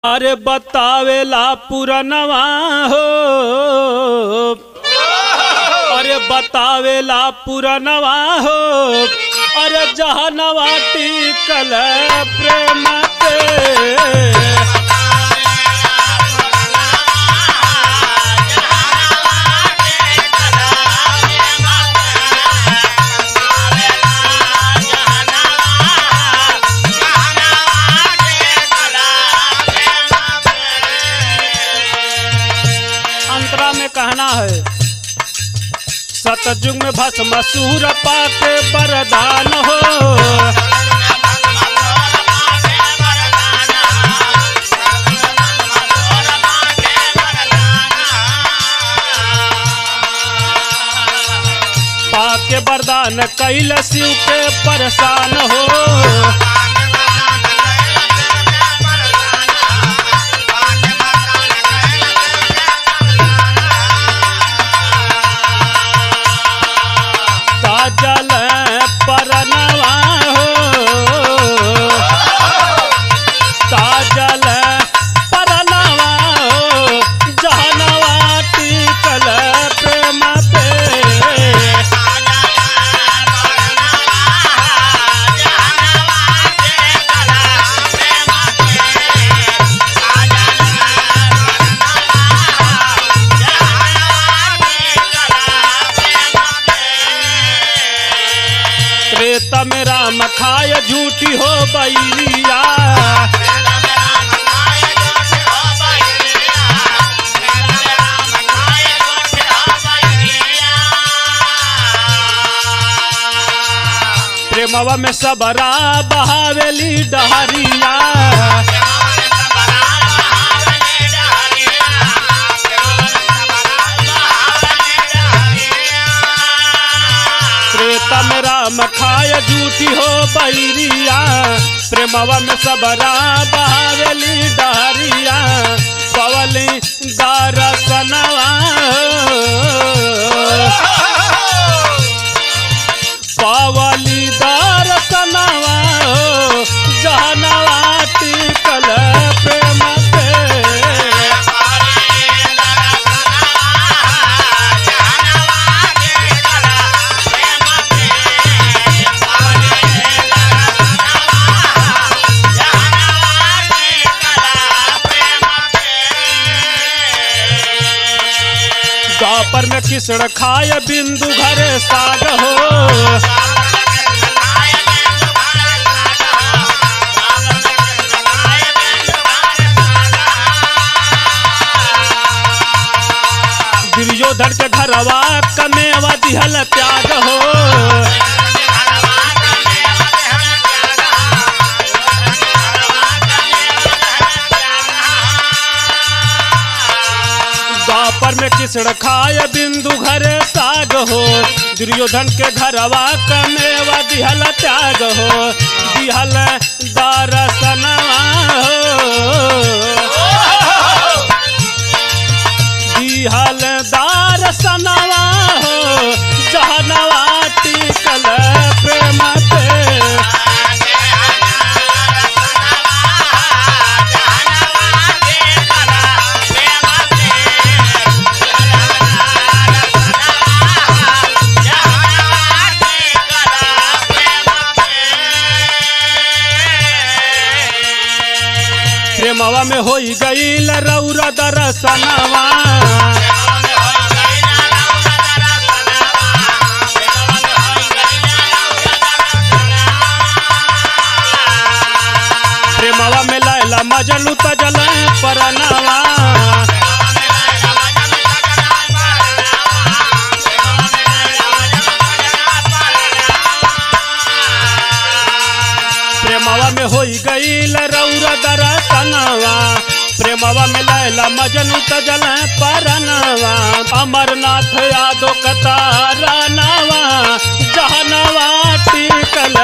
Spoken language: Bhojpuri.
अरे बतावेला पुरनवा हो, अरे बतावेला पुरनवा हो, अरे जहनवा टिकल प्रेम के। अंतरा में कहना है, सतयुग में भस्मासुर पाके वरदान हो, पाके वरदान कैल शिव के परेशान हो। जल परनवा हो, ताजल परनवा हो, जहनवा टिकल प्रेम पे। त्रेता में राम खाय झूठी हो बैरिया, प्रेमवा में सबरा बहावेली डहरिया। त्रेता में राम खाय झूठी हो बैरिया, प्रेमवा में सबरा बहावेली डहरिया। पवली दरसनवा पवली दरसनवा हो, जहनवा टिकल प्रेम पे। द्वापर में किसड़ खाय बिंदु घरे साग हो, दुर्योधन के घरवा कमेवा दिहल त्याग हो। द्वापर में किसड़ खाय बिंदु घरे साग हो, दुर्योधन के घरवा कमेवा दिहल त्याग हो। दिहल दरसनवा हो, दिहल दरसनवा हो, जहनवा टिकल प्रेम पे। प्रेमवा में होई गईल रौरा दरसनवा, प्रेमवा में लैला मजनू तजल परनवा। प्रेमवा में होई गईल रौरा दरसनवा, प्रेमवा में लैला मजनू तजल परनवा। अमरनाथ यादव कतारनवा, जहनवा टिकल